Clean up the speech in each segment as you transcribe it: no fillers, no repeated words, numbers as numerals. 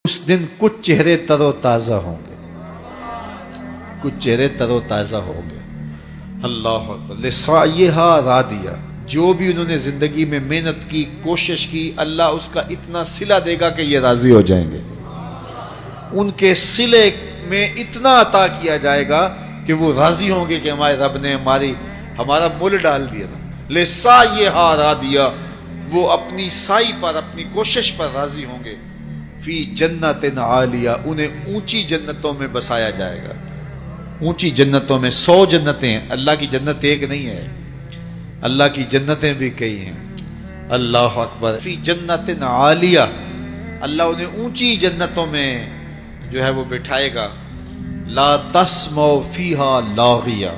اس دن کچھ چہرے تر و تازہ ہوں گے، کچھ چہرے تر و تازہ ہوں گے۔ اللہ اکبر۔ لسعیھا راضیہ، جو بھی انہوں نے زندگی میں محنت کی، کوشش کی، اللہ اس کا اتنا صلہ دے گا کہ یہ راضی ہو جائیں گے۔ ان کے صلے میں اتنا عطا کیا جائے گا کہ وہ راضی ہوں گے کہ ہمارے رب نے ہمارا مول ڈال دیا تھا۔ لسعیھا راضیہ، وہ اپنی سعی پر، اپنی کوشش پر راضی ہوں گے۔ فی جنت عالیہ، انہیں اونچی جنتوں میں بسایا جائے گا۔ اونچی جنتوں میں 100 جنتیں ہیں، اللہ کی جنت ایک نہیں ہے، اللہ کی جنتیں بھی کئی ہیں۔ اللہ اکبر۔ فی جنت عالیہ، اللہ انہیں اونچی جنتوں میں جو ہے وہ بٹھائے گا۔ لا تسمع فیہا لاغیہ،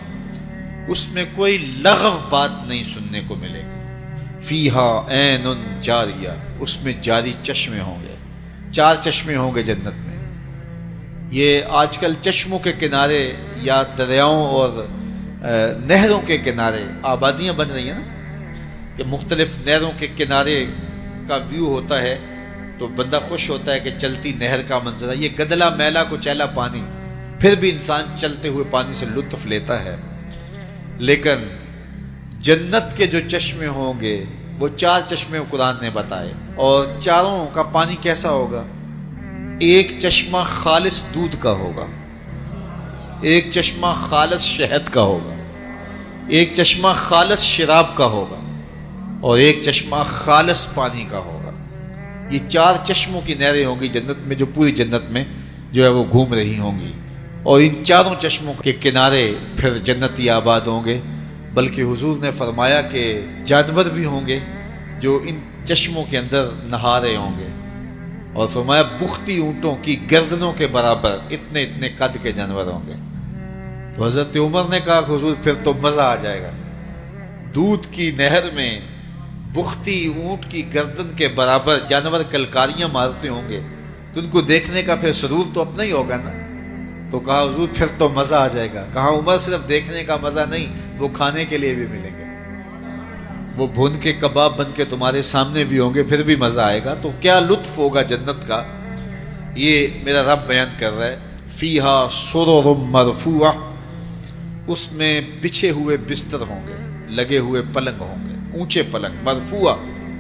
اس میں کوئی لغو بات نہیں سننے کو ملے گی۔ فیہا عین جاریہ، اس میں جاری چشمے ہوں گے۔ 4 چشمے ہوں گے جنت میں۔ یہ آج کل چشموں کے کنارے یا دریاؤں اور نہروں کے کنارے آبادیاں بن رہی ہیں نا، کہ مختلف نہروں کے کنارے کا ویو ہوتا ہے تو بندہ خوش ہوتا ہے کہ چلتی نہر کا منظر ہے۔ یہ گدلا میلا کچیلا پانی، پھر بھی انسان چلتے ہوئے پانی سے لطف لیتا ہے۔ لیکن جنت کے جو چشمے ہوں گے وہ 4 چشمے قرآن نے بتائے، اور چاروں کا پانی کیسا ہوگا؟ ایک چشمہ خالص دودھ کا ہوگا، ایک چشمہ خالص شہد کا ہوگا، ایک چشمہ خالص شراب کا ہوگا، اور ایک چشمہ خالص پانی کا ہوگا۔ یہ 4 چشموں کی نہریں ہوں گی جنت میں، جو پوری جنت میں جو ہے وہ گھوم رہی ہوں گی، اور ان چاروں چشموں کے کنارے پھر جنتی آباد ہوں گے۔ بلکہ حضور نے فرمایا کہ جانور بھی ہوں گے جو ان چشموں کے اندر نہا رہے ہوں گے، اور فرمایا بختی اونٹوں کی گردنوں کے برابر اتنے اتنے قد کے جانور ہوں گے۔ تو حضرت عمر نے کہا کہ حضور پھر تو مزہ آ جائے گا، دودھ کی نہر میں بختی اونٹ کی گردن کے برابر جانور کلکاریاں مارتے ہوں گے، تو ان کو دیکھنے کا پھر سرور تو اپنا ہی ہوگا نا۔ تو کہا حضور پھر تو مزہ آ جائے گا۔ کہا عمر صرف دیکھنے کا مزہ نہیں، وہ کھانے کے لیے بھی ملیں گے، وہ بھون کے کباب بن کے تمہارے سامنے بھی ہوں گے، پھر بھی مزہ آئے گا۔ تو کیا لطف ہوگا جنت کا، یہ میرا رب بیان کر رہا ہے۔ فیہا سرر مرفوعہ، اس میں بچھے ہوئے بستر ہوں گے، لگے ہوئے پلنگ ہوں گے، اونچے پلنگ، مرفوعہ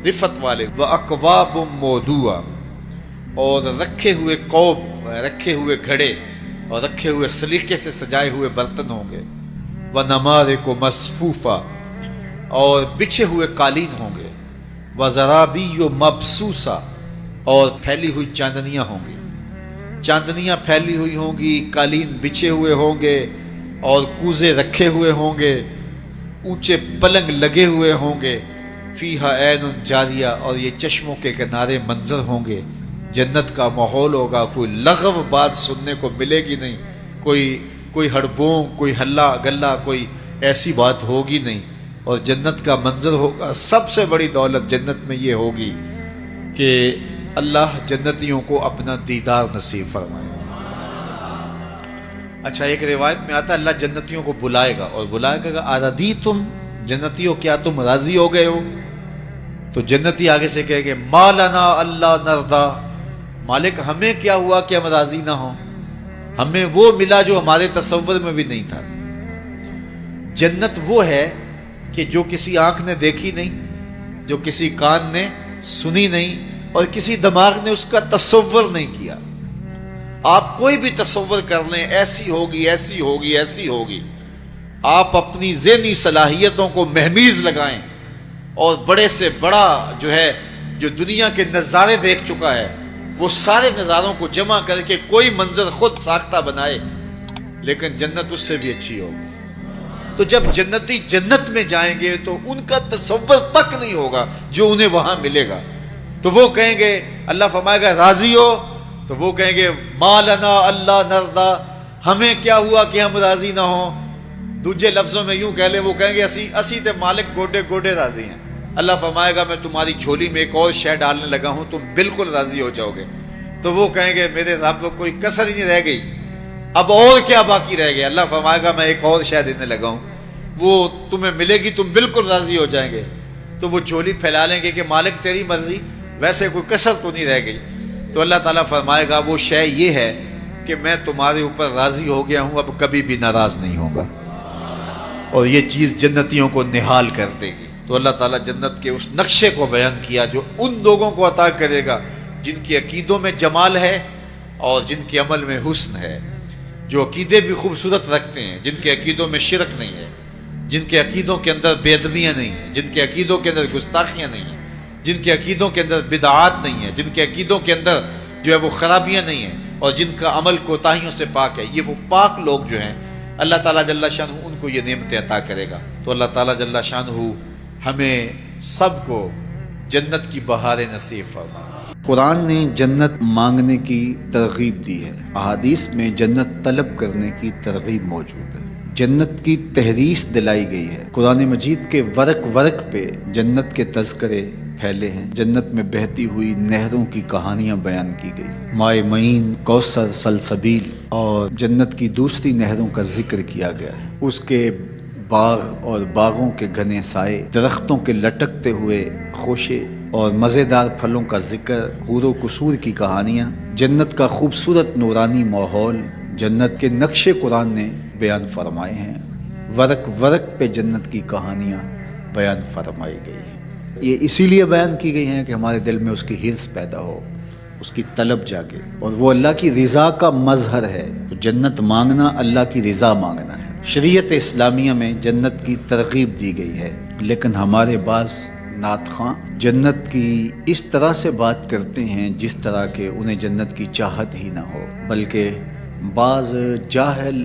رفت والے، واکواب موضوعہ، اور رکھے ہوئے کوب، رکھے ہوئے گھڑے، اور رکھے ہوئے سلیقے سے سجائے ہوئے برتن ہوں گے۔ ونمارق مصفوفہ، اور بچھے ہوئے قالین ہوں گے۔ وزرابی مبسوسہ، اور پھیلی ہوئی چاندنیاں ہوں گی، چاندنیاں پھیلی ہوئی ہوں گی، قالین بچھے ہوئے ہوں گے، اور کوزے رکھے ہوئے ہوں گے، اونچے پلنگ لگے ہوئے ہوں گے۔ فیہا عین جاریہ، اور یہ چشموں کے کنارے منظر ہوں گے۔ جنت کا ماحول ہوگا، کوئی لغو بات سننے کو ملے گی نہیں، کوئی ہڑبوں، کوئی ہلا گلا، کوئی ایسی بات ہوگی نہیں۔ اور جنت کا منظر ہوگا، سب سے بڑی دولت جنت میں یہ ہوگی کہ اللہ جنتیوں کو اپنا دیدار نصیب فرمائے۔ اچھا، ایک روایت میں آتا ہے اللہ جنتیوں کو بلائے گا، اور بلائے گا اردیتم، جنتیوں کیا تم راضی ہو گئے ہو؟ تو جنتی آگے سے کہے گے ما لنا اللہ نرضا، مالک ہمیں کیا ہوا کہ ہم راضی نہ ہوں، ہمیں وہ ملا جو ہمارے تصور میں بھی نہیں تھا۔ جنت وہ ہے کہ جو کسی آنکھ نے دیکھی نہیں، جو کسی کان نے سنی نہیں، اور کسی دماغ نے اس کا تصور نہیں کیا۔ آپ کوئی بھی تصور کر لیں، ایسی ہوگی، ایسی ہوگی، ایسی ہوگی، آپ اپنی ذہنی صلاحیتوں کو مہمیز لگائیں، اور بڑے سے بڑا جو ہے، جو دنیا کے نظارے دیکھ چکا ہے، وہ سارے نظاروں کو جمع کر کے کوئی منظر خود ساختہ بنائے، لیکن جنت اس سے بھی اچھی ہوگی۔ تو جب جنتی جنت میں جائیں گے تو ان کا تصور تک نہیں ہوگا جو انہیں وہاں ملے گا۔ تو وہ کہیں گے، اللہ فرمائے گا راضی ہو؟ تو وہ کہیں گے ما لنا اللہ نرضا، ہمیں کیا ہوا کہ ہم راضی نہ ہوں؟ دوسرے لفظوں میں یوں کہہ لیں، وہ کہیں گے اسی تے مالک گوڈے گوڈے راضی ہیں۔ اللہ فرمائے گا میں تمہاری جھولی میں ایک اور شے ڈالنے لگا ہوں، تم بالکل راضی ہو جاؤ گے۔ تو وہ کہیں گے میرے رب کوئی کسر ہی نہیں رہ گئی، اب اور کیا باقی رہ گیا؟ اللہ فرمائے گا میں ایک اور شے دینے لگا ہوں، وہ تمہیں ملے گی، تم بالکل راضی ہو جائیں گے۔ تو وہ جھولی پھیلا لیں گے کہ مالک تیری مرضی، ویسے کوئی کسر تو نہیں رہ گئی۔ تو اللہ تعالیٰ فرمائے گا وہ شے یہ ہے کہ میں تمہارے اوپر راضی ہو گیا ہوں، اب کبھی بھی ناراض نہیں ہوگا، اور یہ چیز جنتیوں کو نہال کر دے گی۔ تو اللہ تعالیٰ جنت کے اس نقشے کو بیان کیا جو ان لوگوں کو عطا کرے گا جن کے عقیدوں میں جمال ہے اور جن کے عمل میں حسن ہے، جو عقیدے بھی خوبصورت رکھتے ہیں، جن کے عقیدوں میں شرک نہیں ہے، جن کے عقیدوں کے اندر بے ادبیاں نہیں ہیں، جن کے عقیدوں کے اندر گستاخیاں نہیں ہیں، جن کے عقیدوں کے اندر بدعات نہیں ہیں، جن کے عقیدوں کے اندر جو ہے وہ خرابیاں نہیں ہیں، اور جن کا عمل کوتاہیوں سے پاک ہے، یہ وہ پاک لوگ جو ہیں اللہ تعالیٰ جل شانہ ان کو یہ نعمتیں عطا کرے گا۔ تو اللہ تعالیٰ جل شانہ ہمیں سب کو جنت کی بہاریں نصیب فرمائے۔ قرآن نے جنت مانگنے کی ترغیب دی ہے، احادیث میں جنت طلب کرنے کی ترغیب موجود ہے، جنت کی تحریص دلائی گئی ہے۔ قرآن مجید کے ورق ورق پہ جنت کے تذکرے پھیلے ہیں، جنت میں بہتی ہوئی نہروں کی کہانیاں بیان کی گئی، مائے معین، کوثر، سلسبیل اور جنت کی دوسری نہروں کا ذکر کیا گیا ہے، اس کے باغ اور باغوں کے گھنے سائے، درختوں کے لٹکتے ہوئے خوشے اور مزیدار پھلوں کا ذکر، حور و قصور کی کہانیاں، جنت کا خوبصورت نورانی ماحول جنت کے نقشے قرآن نے بیان فرمائے ہیں، ورق ورق پہ جنت کی کہانیاں بیان فرمائی گئی ہیں۔ یہ اسی لیے بیان کی گئی ہیں کہ ہمارے دل میں اس کی حرص پیدا ہو، اس کی طلب جاگے، اور وہ اللہ کی رضا کا مظہر ہے۔ جنت مانگنا اللہ کی رضا مانگنا ہے۔ شریعت اسلامیہ میں جنت کی ترغیب دی گئی ہے، لیکن ہمارے بعض نعت خواں جنت کی اس طرح سے بات کرتے ہیں جس طرح کہ انہیں جنت کی چاہت ہی نہ ہو، بلکہ بعض جاہل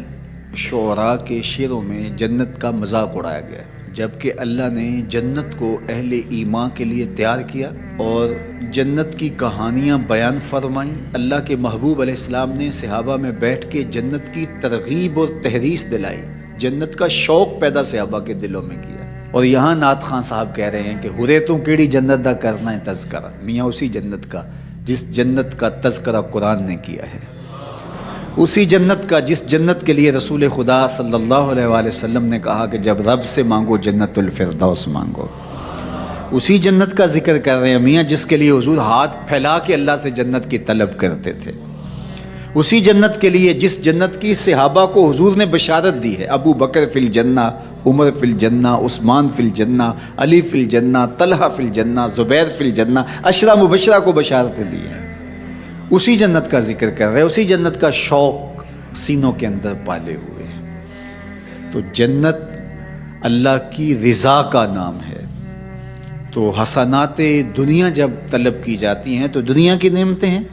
شعراء کے شعروں میں جنت کا مذاق اڑایا گیا ہے، جبکہ اللہ نے جنت کو اہل ایمان کے لیے تیار کیا اور جنت کی کہانیاں بیان فرمائیں۔ اللہ کے محبوب علیہ السلام نے صحابہ میں بیٹھ کے جنت کی ترغیب اور تحریص دلائی، جنت کا شوق پیدا صحابہ کے دلوں میں کیا۔ اور یہاں نعت خان صاحب کہہ رہے ہیں کہ ہرے تو کیڑی جنت دا کرنا ہے تذکرہ، میاں اسی جنت کا جس جنت کا تذکرہ قرآن نے کیا ہے، اسی جنت کا جس جنت کے لیے رسول خدا صلی اللہ علیہ وآلہ وسلم نے کہا کہ جب رب سے مانگو جنت الفردوس مانگو، اسی جنت کا ذکر کر رہے ہیں میاں جس کے لیے حضور ہاتھ پھیلا کے اللہ سے جنت کی طلب کرتے تھے، اسی جنت کے لیے جس جنت کی صحابہ کو حضور نے بشارت دی ہے، ابو بکر فی الجنہ، عمر فی الجنہ، عثمان فی الجنہ، علی فی الجنہ، طلحہ فی الجنہ، زبیر فی الجنہ، عشرہ مبشرہ کو بشارتیں دی ہیں، اسی جنت کا ذکر کر رہے ہیں، اسی جنت کا شوق سینوں کے اندر پالے ہوئے ہیں۔ تو جنت اللہ کی رضا کا نام ہے۔ تو حسنات دنیا جب طلب کی جاتی ہیں تو دنیا کی نعمتیں ہیں،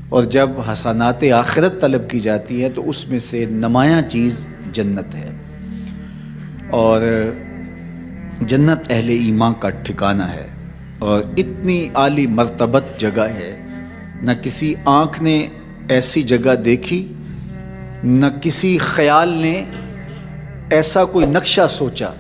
اور جب حسنات آخرت طلب کی جاتی ہے تو اس میں سے نمایاں چیز جنت ہے، اور جنت اہل ایمان کا ٹھکانہ ہے، اور اتنی عالی مرتبت جگہ ہے، نہ کسی آنکھ نے ایسی جگہ دیکھی، نہ کسی خیال نے ایسا کوئی نقشہ سوچا،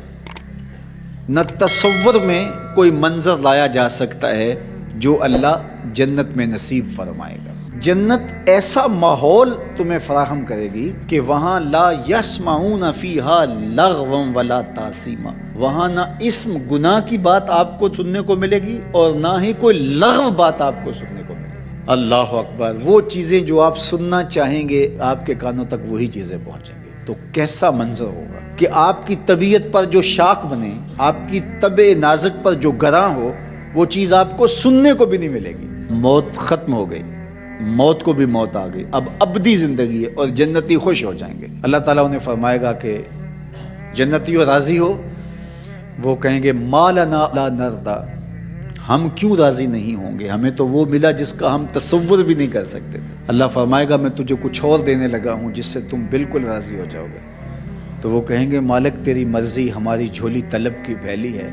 نہ تصور میں کوئی منظر لایا جا سکتا ہے جو اللہ جنت میں نصیب فرمائے گا۔ جنت ایسا ماحول تمہیں فراہم کرے گی کہ وہاں لا یسمعون فیہا لغوا ولا تاثیما، وہاں نہ اسم گناہ کی بات آپ کو سننے کو ملے گی اور نہ ہی کوئی لغو بات آپ کو سننے کو ملے گی۔ اللہ اکبر، وہ چیزیں جو آپ سننا چاہیں گے آپ کے کانوں تک وہی چیزیں پہنچیں گے۔ تو کیسا منظر ہوگا کہ آپ کی طبیعت پر جو شاک بنے، آپ کی طبع نازک پر جو گراں ہو، وہ چیز آپ کو سننے کو بھی نہیں ملے گی۔ موت ختم ہو گئی، موت کو بھی موت آ گئی، اب ابدی زندگی ہے، اور جنتی خوش ہو جائیں گے۔ اللہ تعالیٰ انہیں فرمائے گا کہ جنتیوں راضی ہو، وہ کہیں گے ما لنا لا نرضى، ہم کیوں راضی نہیں ہوں گے، ہمیں تو وہ ملا جس کا ہم تصور بھی نہیں کر سکتے تھے۔ اللہ فرمائے گا میں تجھے کچھ اور دینے لگا ہوں جس سے تم بالکل راضی ہو جاؤ گے۔ تو وہ کہیں گے مالک تیری مرضی، ہماری جھولی طلب کی پھیلی ہے،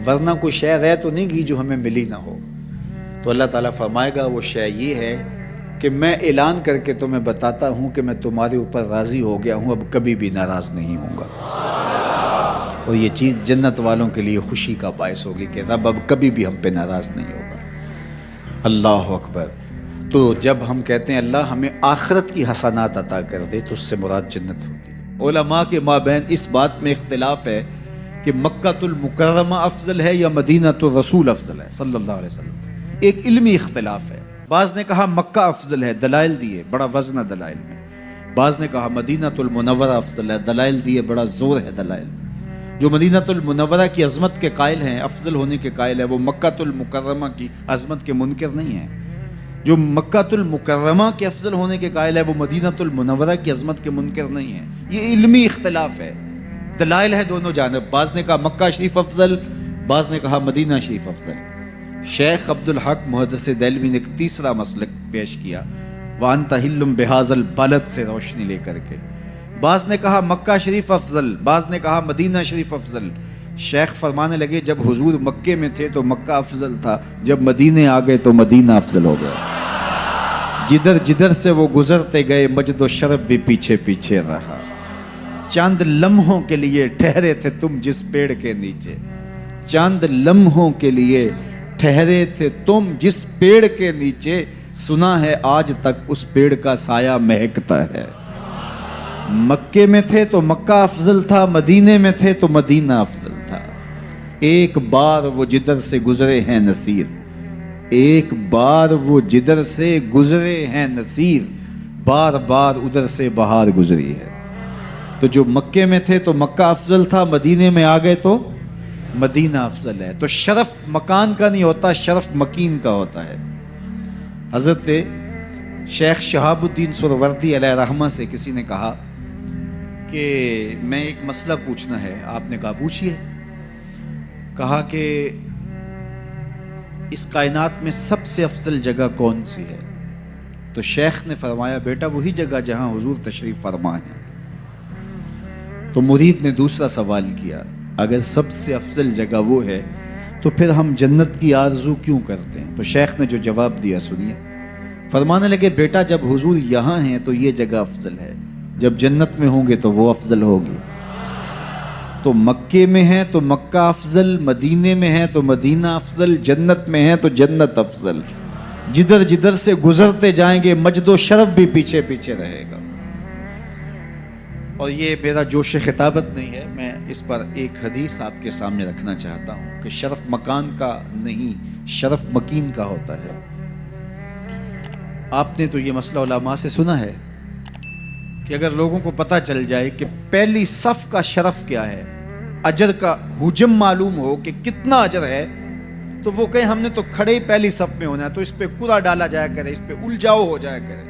ورنہ کوئی شے رہ تو نہیں گئی جو ہمیں ملی نہ ہو۔ تو اللہ تعالیٰ فرمائے گا وہ شے یہ ہے کہ میں اعلان کر کے تمہیں بتاتا ہوں کہ میں تمہارے اوپر راضی ہو گیا ہوں، اب کبھی بھی ناراض نہیں ہوں گا۔ اور یہ چیز جنت والوں کے لیے خوشی کا باعث ہوگی کہ رب اب کبھی بھی ہم پہ ناراض نہیں ہوگا۔ اللہ اکبر۔ تو جب ہم کہتے ہیں اللہ ہمیں آخرت کی حسنات عطا کر دے تو اس سے مراد جنت ہوتی ہے۔ علماء کے مابین اس بات میں اختلاف ہے کہ مکہ المکرمہ افضل ہے یا مدینہ الرسول افضل ہے صلی اللہ علیہ وسلم، ایک علمی اختلاف ہے۔ بعض نے کہا مکہ افضل ہے، دلائل دیے، بڑا وزن ہے دلائل میں۔ بعض نے کہا مدینہ المنورہ افضل ہے، دلائل دیے، بڑا زور ہے دلائل میں۔ جو مدینہ المنورہ کی عظمت کے قائل ہیں، افضل ہونے کے قائل ہیں، وہ مکہ المکرمہ کی عظمت کے منکر نہیں ہیں۔ جو مکہ المکرمہ کے افضل ہونے کے قائل ہے، وہ مدینہ المنورہ کی عظمت کے منکر نہیں ہیں۔ یہ علمی اختلاف ہے، دلائل ہے دونوں جانب۔ بعض نے کہا مکہ شریف افضل، بعض نے کہا مدینہ شریف افضل۔ شیخ عبد الحق محدث دہلوی نے ایک تیسرا مسلک پیش کیا، وَأَنْتَ حِلٌّ بِهَذَا الْبَلَدِ سے روشنی لے کر کے۔ بعض نے کہا مکہ شریف افضل، بعض نے کہا مدینہ شریف افضل۔ شیخ فرمانے لگے جب حضور مکے میں تھے تو مکہ افضل تھا، جب مدینے آ گئے تو مدینہ افضل ہو گیا۔ جدھر جدھر سے وہ گزرتے گئے مجد و شرف بھی پیچھے پیچھے رہا۔ چند لمحوں کے لیے ٹھہرے تھے تم جس پیڑ کے نیچے، چند لمحوں کے لیے ٹھہرے تھے تم جس پیڑ کے نیچے، سنا ہے آج تک اس پیڑ کا سایہ مہکتا ہے۔ مکے میں تھے تو مکہ افضل تھا، مدینے میں تھے تو مدینہ افضل تھا۔ ایک بار وہ جدھر سے گزرے ہیں نصیر، ایک بار وہ جدھر سے گزرے ہیں نصیر، بار بار ادھر سے بہار گزری ہے۔ تو جو مکے میں تھے تو مکہ افضل تھا، مدینے میں آ گئے تو مدینہ افضل ہے۔ تو شرف مکان کا نہیں ہوتا، شرف مکین کا ہوتا ہے۔ حضرت شیخ شہاب الدین سہروردی علیہ رحمہ سے کسی نے کہا کہ میں ایک مسئلہ پوچھنا ہے۔ آپ نے کہا پوچھئے۔ کہا کہ اس کائنات میں سب سے افضل جگہ کون سی ہے؟ تو شیخ نے فرمایا بیٹا وہی جگہ جہاں حضور تشریف فرما ہے۔ تو مرید نے دوسرا سوال کیا، اگر سب سے افضل جگہ وہ ہے تو پھر ہم جنت کی آرزو کیوں کرتے ہیں؟ تو شیخ نے جو جواب دیا سنیے۔ فرمانے لگے بیٹا جب حضور یہاں ہیں تو یہ جگہ افضل ہے، جب جنت میں ہوں گے تو وہ افضل ہوگی۔ تو مکے میں ہیں تو مکہ افضل، مدینے میں ہیں تو مدینہ افضل، جنت میں ہیں تو جنت افضل۔ جدھر جدھر سے گزرتے جائیں گے مجد و شرف بھی پیچھے پیچھے رہے گا۔ اور یہ میرا جوش خطابت نہیں ہے، میں اس پر ایک حدیث آپ کے سامنے رکھنا چاہتا ہوں کہ شرف مکان کا نہیں، شرف مکین کا ہوتا ہے۔ آپ نے تو یہ مسئلہ علماء سے سنا ہے کہ اگر لوگوں کو پتہ چل جائے کہ پہلی صف کا شرف کیا ہے، اجر کا حجم معلوم ہو کہ کتنا اجر ہے، تو وہ کہیں ہم نے تو کھڑے ہی پہلی صف میں ہونا ہے، تو اس پہ کوڑا ڈالا جایا کرے، اس پہ الجاؤ ہو جایا کرے۔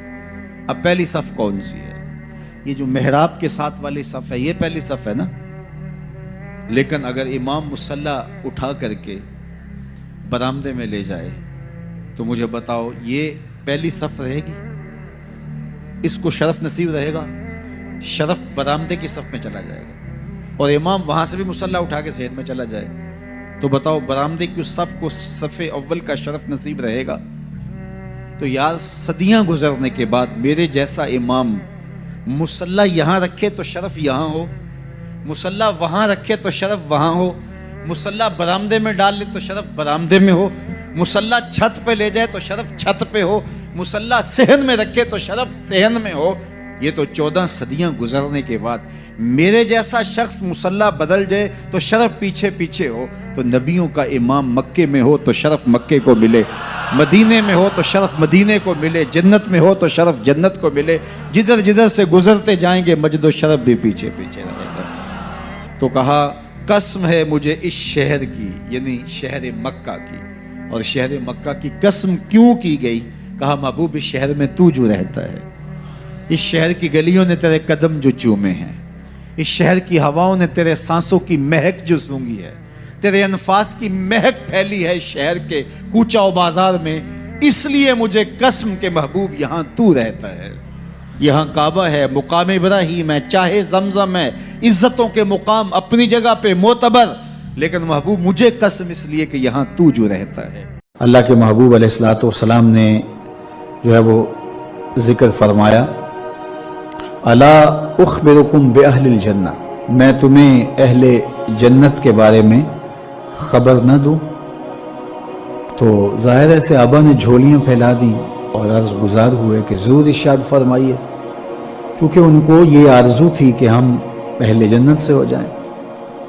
اب پہلی صف کون سی ہے؟ یہ جو محراب کے ساتھ والی صف ہے یہ پہلی صف ہے نا۔ لیکن اگر امام مصلی اٹھا کر کے برآمدے میں لے جائے تو مجھے بتاؤ یہ پہلی صف رہے گی؟ اس کو شرف نصیب رہے گا؟ شرف برآمدے کی صف میں چلا جائے گا، اور امام وہاں سے بھی مصلی اٹھا کے صحن میں چلا جائے تو بتاؤ برآمدے کی صف کو صف اول کا شرف نصیب رہے گا؟ تو یار صدیاں گزرنے کے بعد میرے جیسا امام مصلی یہاں رکھے تو شرف یہاں ہو، مصلی وہاں رکھے تو شرف وہاں ہو، مصلی برآمدے میں ڈال لے تو شرف برآمدے میں ہو، مصلی چھت پہ لے جائے تو شرف چھت پہ ہو، مصلی صحن میں رکھے تو شرف صحن میں ہو۔ یہ تو 14 صدیاں گزرنے کے بعد میرے جیسا شخص مصلی بدل جائے تو شرف پیچھے پیچھے ہو۔ تو نبیوں کا امام مکے میں ہو تو شرف مکے کو ملے، مدینے میں ہو تو شرف مدینے کو ملے، جنت میں ہو تو شرف جنت کو ملے۔ جدھر جدھر سے گزرتے جائیں گے مجد و شرف بھی پیچھے پیچھے رہے گا۔ تو کہا قسم ہے مجھے اس شہر کی، یعنی شہر مکہ کی۔ اور شہر مکہ کی قسم کیوں کی گئی؟ کہا محبوب اس شہر میں تو جو رہتا ہے، اس شہر کی گلیوں نے تیرے قدم جو چومے ہیں، اس شہر کی ہواؤں نے تیرے سانسوں کی مہک جو سونگھی ہے، تیرے انفاس کی مہک پھیلی ہے شہر کے کوچہ و بازار میں، اس لیے مجھے قسم کے محبوب یہاں تو رہتا ہے۔ یہاں کعبہ ہے، مقام ابراہیم ہے، چاہے زمزم ہے، عزتوں کے مقام اپنی جگہ پہ معتبر، لیکن محبوب مجھے قسم اس لیے کہ یہاں تو جو رہتا ہے۔ اللہ کے محبوب علیہ الصلوۃ والسلام نے جو ہے وہ ذکر فرمایا، الا اخبرکم باہل الجنہ، میں تمہیں اہل جنت کے بارے میں خبر نہ دوں؟ تو ظاہر ہے صحابہ نے جھولیاں پھیلا دیں اور عرض گزار ہوئے کہ ضرور ارشاد فرمائیے، چونکہ ان کو یہ آرزو تھی کہ ہم اہل جنت سے ہو جائیں،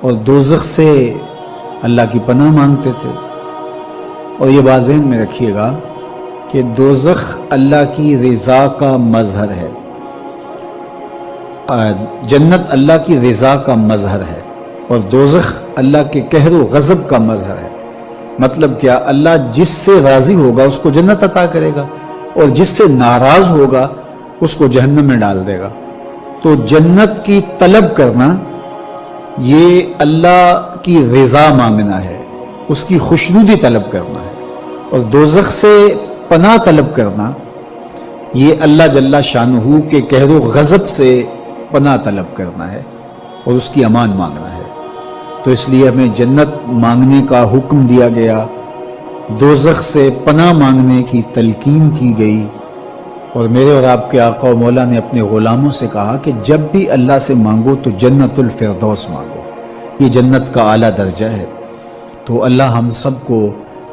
اور دوزخ سے اللہ کی پناہ مانگتے تھے۔ اور یہ بات ذہن میں رکھیے گا کہ دوزخ اللہ کی رضا کا مظہر ہے، جنت اللہ کی رضا کا مظہر ہے، اور دوزخ اللہ کے قہر و غضب کا مظہر ہے۔ مطلب کیا؟ اللہ جس سے راضی ہوگا اس کو جنت عطا کرے گا، اور جس سے ناراض ہوگا اس کو جہنم میں ڈال دے گا۔ تو جنت کی طلب کرنا یہ اللہ کی رضا مانگنا ہے، اس کی خوشنودی طلب کرنا ہے، اور دوزخ سے پناہ طلب کرنا یہ اللہ جل شانہ کے قہر و غضب سے پناہ طلب کرنا ہے اور اس کی امان مانگنا ہے۔ تو اس لیے ہمیں جنت مانگنے کا حکم دیا گیا، دوزخ سے پناہ مانگنے کی تلقین کی گئی، اور میرے اور آپ کے آقا و مولا نے اپنے غلاموں سے کہا کہ جب بھی اللہ سے مانگو تو جنت الفردوس مانگو، یہ جنت کا اعلیٰ درجہ ہے۔ تو اللہ ہم سب کو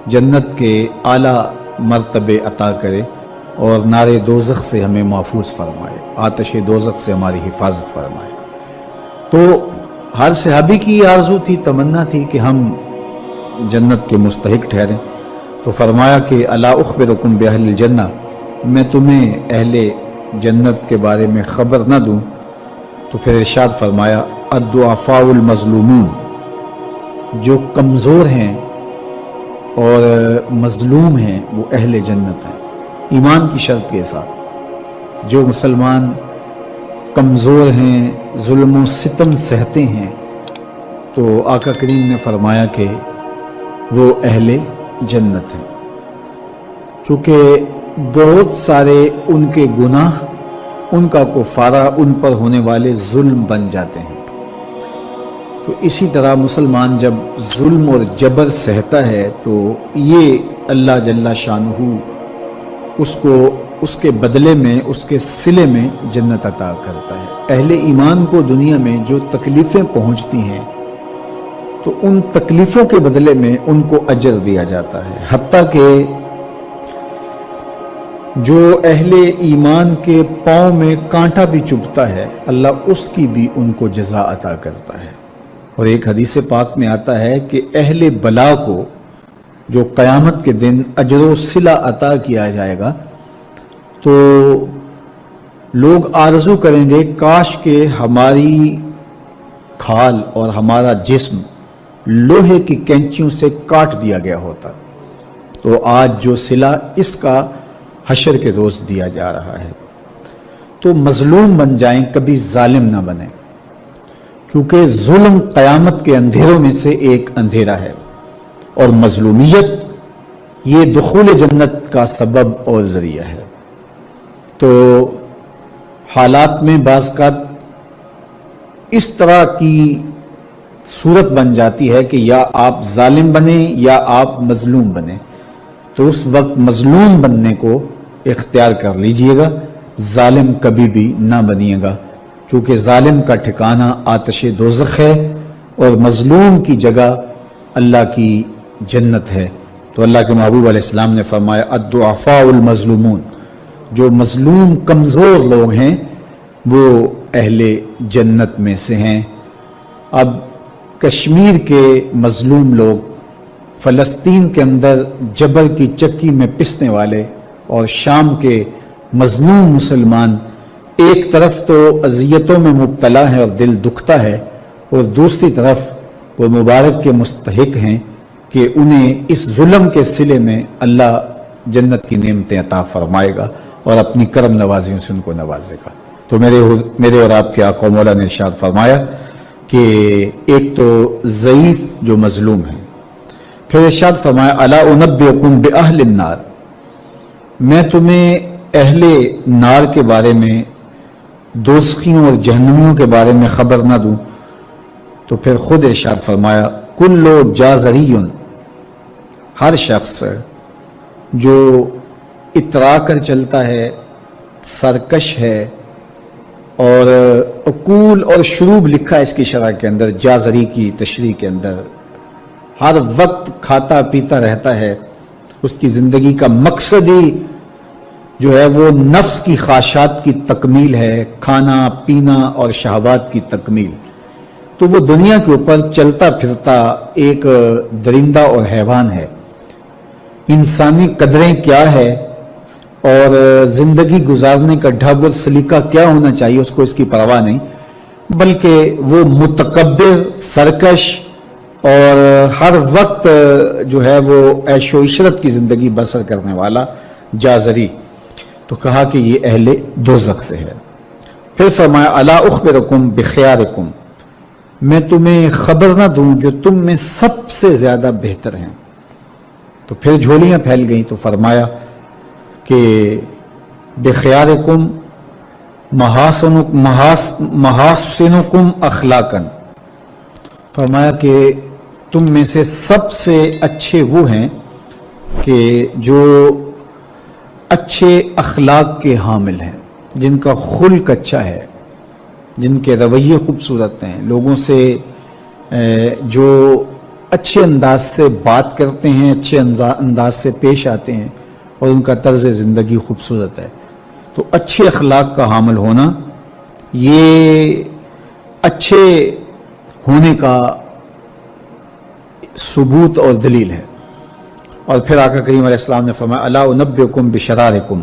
جنت کے اعلیٰ مرتبے عطا کرے اور نار دوزخ سے ہمیں محفوظ فرمائے، آتش دوزخ سے ہماری حفاظت فرمائے۔ تو ہر صحابی کی یہ آرزو تھی، تمنا تھی کہ ہم جنت کے مستحق ٹھہریں۔ تو فرمایا کہ الا اخبرکم باہل الجنہ، میں تمہیں اہل جنت کے بارے میں خبر نہ دوں؟ تو پھر ارشاد فرمایا الضعفاء المظلومون، جو کمزور ہیں اور مظلوم ہیں وہ اہل جنت ہیں، ایمان کی شرط کے ساتھ۔ جو مسلمان کمزور ہیں، ظلم و ستم سہتے ہیں، تو آقا کریم نے فرمایا کہ وہ اہل جنت ہیں، چونکہ بہت سارے ان کے گناہ، ان کا کفارہ، ان پر ہونے والے ظلم بن جاتے ہیں۔ تو اسی طرح مسلمان جب ظلم اور جبر سہتا ہے تو یہ اللہ جل شانہ اس کو اس کے بدلے میں، اس کے صلے میں جنت عطا کرتا ہے۔ اہل ایمان کو دنیا میں جو تکلیفیں پہنچتی ہیں تو ان تکلیفوں کے بدلے میں ان کو اجر دیا جاتا ہے، حتیٰ کہ جو اہل ایمان کے پاؤں میں کانٹا بھی چبھتا ہے اللہ اس کی بھی ان کو جزا عطا کرتا ہے۔ اور ایک حدیث پاک میں آتا ہے کہ اہل بلا کو جو قیامت کے دن اجر و صلہ عطا کیا جائے گا تو لوگ آرزو کریں گے کاش کہ ہماری کھال اور ہمارا جسم لوہے کی کینچیوں سے کاٹ دیا گیا ہوتا، تو آج جو صلہ اس کا حشر کے روز دیا جا رہا ہے۔ تو مظلوم بن جائیں، کبھی ظالم نہ بنیں، چونکہ ظلم قیامت کے اندھیروں میں سے ایک اندھیرا ہے، اور مظلومیت یہ دخول جنت کا سبب اور ذریعہ ہے۔ تو حالات میں بعض کا اس طرح کی صورت بن جاتی ہے کہ یا آپ ظالم بنیں یا آپ مظلوم بنیں، تو اس وقت مظلوم بننے کو اختیار کر لیجئے گا، ظالم کبھی بھی نہ بنیے گا، چونکہ ظالم کا ٹھکانہ آتش دوزخ ہے اور مظلوم کی جگہ اللہ کی جنت ہے۔ تو اللہ کے محبوب علیہ السلام نے فرمایا الضعفاء المظلومون، جو مظلوم کمزور لوگ ہیں وہ اہل جنت میں سے ہیں۔ اب کشمیر کے مظلوم لوگ، فلسطین کے اندر جبر کی چکی میں پسنے والے، اور شام کے مظلوم مسلمان ایک طرف تو اذیتوں میں مبتلا ہے اور دل دکھتا ہے، اور دوسری طرف وہ مبارک کے مستحق ہیں کہ انہیں اس ظلم کے صلے میں اللہ جنت کی نعمتیں عطا فرمائے گا اور اپنی کرم نوازیوں سے ان کو نوازے گا۔ تو میرے اور آپ کے آقا و مولا نے ارشاد فرمایا کہ ایک تو ضعیف جو مظلوم ہیں، پھر ارشاد فرمایا الا انبئکم باہل النار، میں تمہیں اہل نار کے بارے میں، دوزخیوں اور جہنمیوں کے بارے میں خبر نہ دوں؟ تو پھر خود ارشاد فرمایا کل جازری، ہر شخص جو اترا کر چلتا ہے، سرکش ہے، اور عقول اور شروب لکھا ہے اس کی شرح کے اندر، جازری کی تشریح کے اندر، ہر وقت کھاتا پیتا رہتا ہے، اس کی زندگی کا مقصد ہی جو ہے وہ نفس کی خواہشات کی تکمیل ہے، کھانا پینا اور شہوات کی تکمیل۔ تو وہ دنیا کے اوپر چلتا پھرتا ایک درندہ اور حیوان ہے۔ انسانی قدریں کیا ہے اور زندگی گزارنے کا ڈھب اور سلیقہ کیا ہونا چاہیے اس کو اس کی پرواہ نہیں، بلکہ وہ متکبر، سرکش اور ہر وقت جو ہے وہ عیش و عشرت کی زندگی بسر کرنے والا جازری. تو کہا کہ یہ اہل دوزخ سے ہے. پھر فرمایا الا اخبرکم بخیارکم، میں تمہیں خبر نہ دوں جو تم میں سب سے زیادہ بہتر ہیں. تو پھر جھولیاں پھیل گئیں. تو فرمایا کہ بخیارکم محاسنکم اخلاقاً، فرمایا کہ تم میں سے سب سے اچھے وہ ہیں کہ جو اچھے اخلاق کے حامل ہیں، جن کا خلق اچھا ہے، جن کے رویے خوبصورت ہیں، لوگوں سے جو اچھے انداز سے بات کرتے ہیں، اچھے انداز سے پیش آتے ہیں اور ان کا طرز زندگی خوبصورت ہے. تو اچھے اخلاق کا حامل ہونا یہ اچھے ہونے کا ثبوت اور دلیل ہے. اور پھر آقا کریم علیہ السلام نے فرمایا الا انبئکم بشرارکم،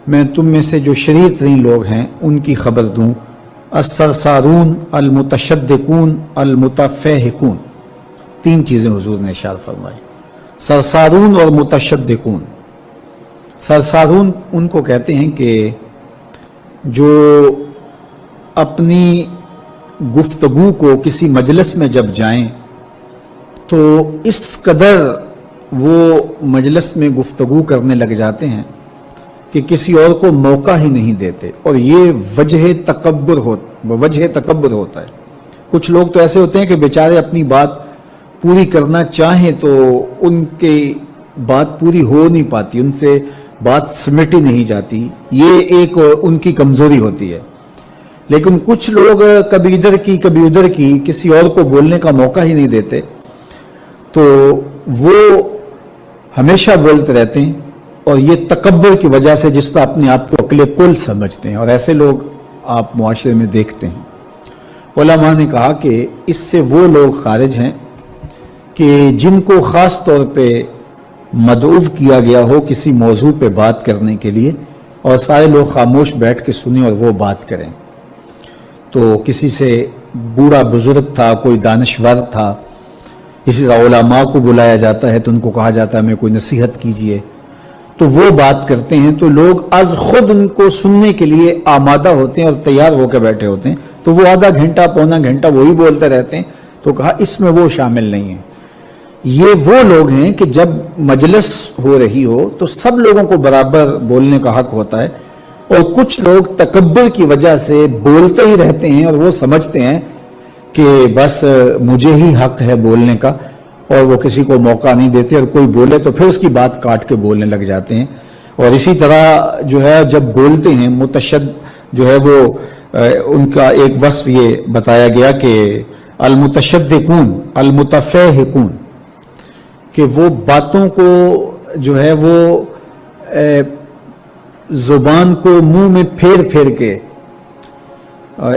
میں تم میں سے جو شریر ترین لوگ ہیں ان کی خبر دوں. السرسارون، المتشدقون، المتفہقون، تین چیزیں حضور نے ارشاد فرمائی، سرسارون اور متشدقون. سرسارون ان کو کہتے ہیں کہ جو اپنی گفتگو کو کسی مجلس میں جب جائیں تو اس قدر وہ مجلس میں گفتگو کرنے لگ جاتے ہیں کہ کسی اور کو موقع ہی نہیں دیتے، اور یہ وجہ تکبر ہوتا ہے. کچھ لوگ تو ایسے ہوتے ہیں کہ بیچارے اپنی بات پوری کرنا چاہیں تو ان کی بات پوری ہو نہیں پاتی، ان سے بات سمٹی نہیں جاتی، یہ ایک ان کی کمزوری ہوتی ہے. لیکن کچھ لوگ کبھی ادھر کی کبھی ادھر کی، کسی اور کو بولنے کا موقع ہی نہیں دیتے، تو وہ ہمیشہ بولتے رہتے ہیں، اور یہ تکبر کی وجہ سے جس طرح اپنے آپ کو عقل کل سمجھتے ہیں، اور ایسے لوگ آپ معاشرے میں دیکھتے ہیں. علماء نے کہا کہ اس سے وہ لوگ خارج ہیں کہ جن کو خاص طور پہ مدعو کیا گیا ہو کسی موضوع پہ بات کرنے کے لیے، اور سارے لوگ خاموش بیٹھ کے سنیں اور وہ بات کریں. تو کسی سے بوڑھا بزرگ تھا، کوئی دانشور تھا، اسی طرح علماء کو بلایا جاتا ہے تو ان کو کہا جاتا ہے ہمیں کوئی نصیحت کیجئے، تو وہ بات کرتے ہیں تو لوگ از خود ان کو سننے کے لیے آمادہ ہوتے ہیں اور تیار ہو کے بیٹھے ہوتے ہیں. تو وہ آدھا گھنٹہ پونا گھنٹہ وہی بولتے رہتے ہیں. تو کہا اس میں وہ شامل نہیں ہیں. یہ وہ لوگ ہیں کہ جب مجلس ہو رہی ہو تو سب لوگوں کو برابر بولنے کا حق ہوتا ہے، اور کچھ لوگ تکبر کی وجہ سے بولتے ہی رہتے ہیں اور وہ سمجھتے ہیں کہ بس مجھے ہی حق ہے بولنے کا، اور وہ کسی کو موقع نہیں دیتے، اور کوئی بولے تو پھر اس کی بات کاٹ کے بولنے لگ جاتے ہیں. اور اسی طرح جو ہے جب بولتے ہیں متشد جو ہے وہ ان کا ایک وصف یہ بتایا گیا کہ المتشدقون المتفہقون، کہ وہ باتوں کو جو ہے وہ زبان کو منہ میں پھیر پھیر کے،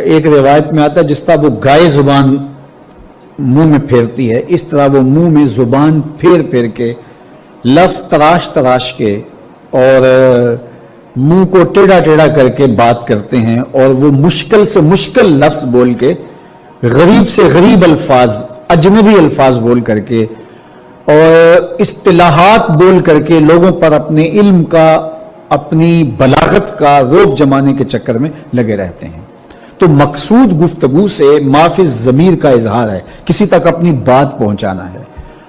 ایک روایت میں آتا ہے جس طرح وہ گائے زبان منہ میں پھیرتی ہے، اس طرح وہ منہ میں زبان پھیر پھیر کے، لفظ تراش تراش کے اور منہ کو ٹیڑھا ٹیڑھا کر کے بات کرتے ہیں، اور وہ مشکل سے مشکل لفظ بول کے، غریب سے غریب الفاظ، اجنبی الفاظ بول کر کے اور اصطلاحات بول کر کے لوگوں پر اپنے علم کا، اپنی بلاغت کا روب جمانے کے چکر میں لگے رہتے ہیں. تو مقصود گفتگو سے معافی ضمیر کا اظہار ہے، کسی تک اپنی بات پہنچانا ہے.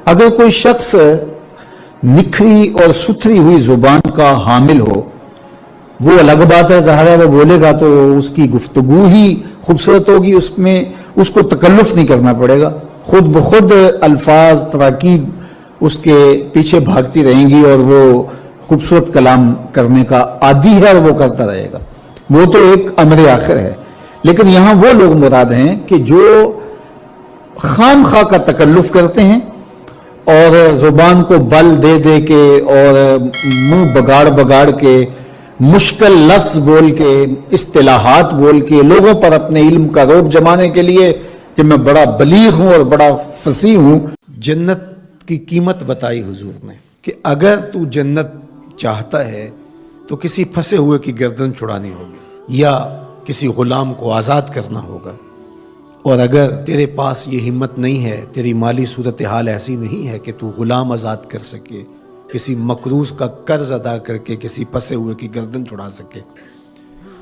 اگر کوئی شخص نکھری اور ستھری ہوئی زبان کا حامل ہو، وہ الگ بات ہے، ظاہر ہے وہ بولے گا تو اس کی گفتگو ہی خوبصورت ہوگی، اس میں اس کو تکلف نہیں کرنا پڑے گا، خود بخود الفاظ تراکیب اس کے پیچھے بھاگتی رہیں گی اور وہ خوبصورت کلام کرنے کا عادی ہے اور وہ کرتا رہے گا. وہ تو ایک امر آخر ہے. لیکن یہاں وہ لوگ مراد ہیں کہ جو خام خواہ کا تکلف کرتے ہیں اور زبان کو بل دے دے کے اور منہ بگاڑ بگاڑ کے، مشکل لفظ بول کے، اصطلاحات بول کے لوگوں پر اپنے علم کا روب جمانے کے لیے کہ میں بڑا بلیغ ہوں اور بڑا فصیح ہوں. جنت کی قیمت بتائی حضور نے کہ اگر تو جنت چاہتا ہے تو کسی پھنسے ہوئے کی گردن چھڑانی ہوگی یا کسی غلام کو آزاد کرنا ہوگا. اور اگر تیرے پاس یہ ہمت نہیں ہے، تیری مالی صورتحال ایسی نہیں ہے کہ تو غلام آزاد کر سکے، کسی مقروض کا قرض ادا کر کے کسی پھنسے ہوئے کی گردن چھڑا سکے،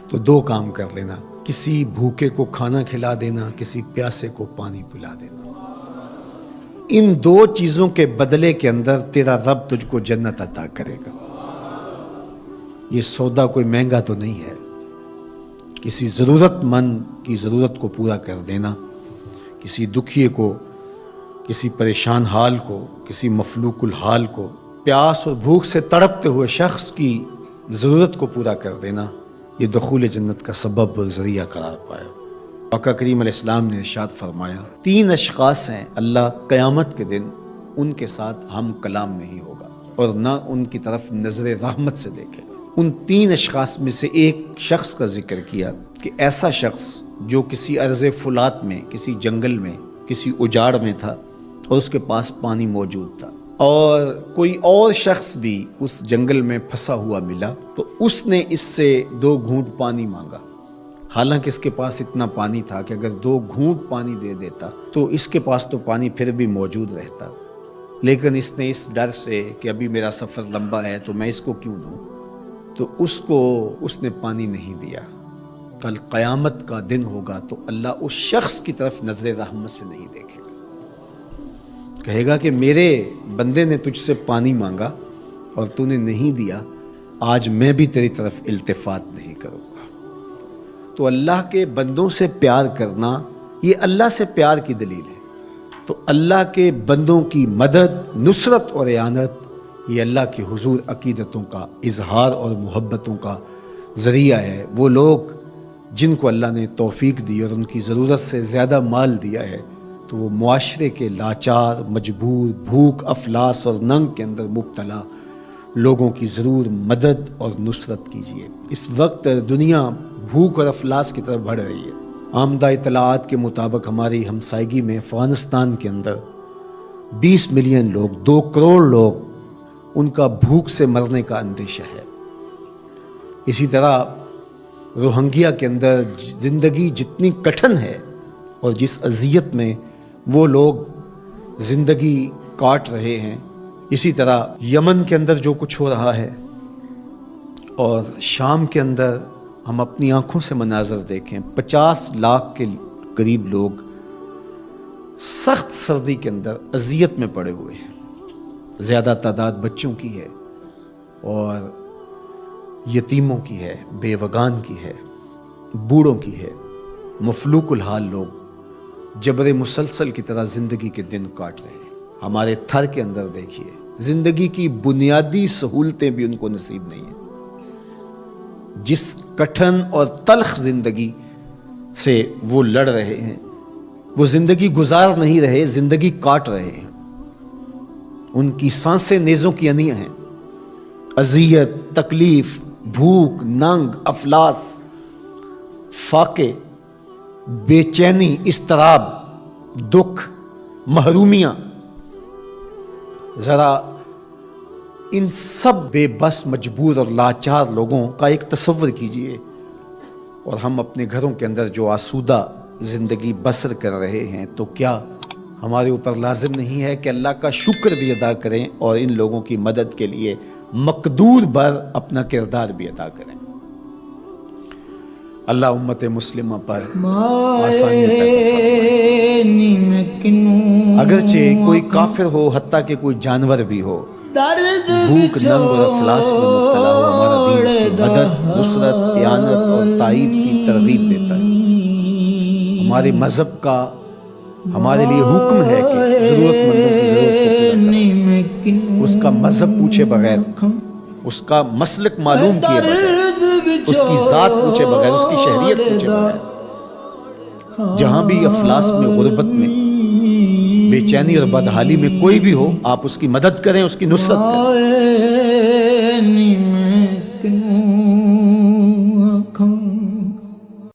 تو دو کام کر لینا، کسی بھوکے کو کھانا کھلا دینا، کسی پیاسے کو پانی پلا دینا. ان دو چیزوں کے بدلے کے اندر تیرا رب تجھ کو جنت عطا کرے گا. یہ سودا کوئی مہنگا تو نہیں ہے. کسی ضرورت مند کی ضرورت کو پورا کر دینا، کسی دکھیے کو، کسی پریشان حال کو، کسی مفلوق الحال کو، پیاس اور بھوک سے تڑپتے ہوئے شخص کی ضرورت کو پورا کر دینا، یہ دخول جنت کا سبب اور ذریعہ قرار پایا. آقا کریم علیہ السلام نے ارشاد فرمایا 3 اشخاص ہیں اللہ قیامت کے دن ان کے ساتھ ہم کلام نہیں ہوگا اور نہ ان کی طرف نظر رحمت سے دیکھے گا. ان 3 اشخاص میں سے ایک شخص کا ذکر کیا کہ ایسا شخص جو کسی ارض فلات میں، کسی جنگل میں، کسی اجاڑ میں تھا اور اس کے پاس پانی موجود تھا، اور کوئی اور شخص بھی اس جنگل میں پھنسا ہوا ملا تو اس نے اس سے 2 گھونٹ پانی مانگا، حالانکہ اس کے پاس اتنا پانی تھا کہ اگر 2 گھونٹ پانی دے دیتا تو اس کے پاس تو پانی پھر بھی موجود رہتا، لیکن اس نے اس ڈر سے کہ ابھی میرا سفر لمبا ہے تو میں اس کو کیوں دوں، تو اس کو اس نے پانی نہیں دیا. کل قیامت کا دن ہوگا تو اللہ اس شخص کی طرف نظر رحمت سے نہیں دیکھے گا، کہے گا کہ میرے بندے نے تجھ سے پانی مانگا اور تو نے نہیں دیا، آج میں بھی تیری طرف التفات نہیں کروں گا. تو اللہ کے بندوں سے پیار کرنا یہ اللہ سے پیار کی دلیل ہے. تو اللہ کے بندوں کی مدد، نصرت اور اعانت یہ اللہ کے حضور عقیدتوں کا اظہار اور محبتوں کا ذریعہ ہے. وہ لوگ جن کو اللہ نے توفیق دی اور ان کی ضرورت سے زیادہ مال دیا ہے تو وہ معاشرے کے لاچار، مجبور، بھوک، افلاس اور ننگ کے اندر مبتلا لوگوں کی ضرور مدد اور نصرت کیجیے. اس وقت دنیا بھوک اور افلاس کی طرف بڑھ رہی ہے. آمدہ اطلاعات کے مطابق ہماری ہمسائیگی میں افغانستان کے اندر 20 ملین لوگ، 2 کروڑ لوگ، ان کا بھوک سے مرنے کا اندیشہ ہے. اسی طرح روہنگیا کے اندر زندگی جتنی کٹھن ہے اور جس اذیت میں وہ لوگ زندگی کاٹ رہے ہیں، اسی طرح یمن کے اندر جو کچھ ہو رہا ہے اور شام کے اندر ہم اپنی آنکھوں سے مناظر دیکھیں، 50 لاکھ کے قریب لوگ سخت سردی کے اندر اذیت میں پڑے ہوئے ہیں. زیادہ تعداد بچوں کی ہے اور یتیموں کی ہے، بیوگان کی ہے، بوڑھوں کی ہے. مفلوق الحال لوگ جبر مسلسل کی طرح زندگی کے دن کاٹ رہے ہیں. ہمارے تھر کے اندر دیکھیے، زندگی کی بنیادی سہولتیں بھی ان کو نصیب نہیں ہیں. جس کٹھن اور تلخ زندگی سے وہ لڑ رہے ہیں، وہ زندگی گزار نہیں رہے، زندگی کاٹ رہے ہیں. ان کی سانسیں نیزوں کی انیاں ہیں. اذیت، تکلیف، بھوک، ننگ، افلاس، فاقے، بے چینی، اضطراب، دکھ، محرومیاں. ذرا ان سب بے بس، مجبور اور لاچار لوگوں کا ایک تصور کیجئے، اور ہم اپنے گھروں کے اندر جو آسودہ زندگی بسر کر رہے ہیں، تو کیا ہمارے اوپر لازم نہیں ہے کہ اللہ کا شکر بھی ادا کریں اور ان لوگوں کی مدد کے لیے مقدور بر اپنا کردار بھی ادا کریں. اللہ امت مسلمہ پر آسانی اگرچہ کوئی کافر ہو، حتیٰ کہ کوئی جانور بھی ہو، بھوک، ننگ اور افلاس میں مبتلا ہو، ہمارا دین اس کی مدد، نصرت، اعانت اور تائید کی ترغیب دیتا ہے. ہمارے مذہب کا ہمارے لیے حکم ہے کہ ضرورت مندوں کی ضرورت کو پورا کریں. اس کا مذہب پوچھے بغیر، اس کا مسلک معلوم کیے بغیر، اس کی ذات پوچھے بغیر، اس کی شہریت پوچھے بغیر، جہاں بھی افلاس میں، غربت میں، بے چینی اور بدحالی میں کوئی بھی ہو، آپ اس کی مدد کریں، اس کی نصرت کریں.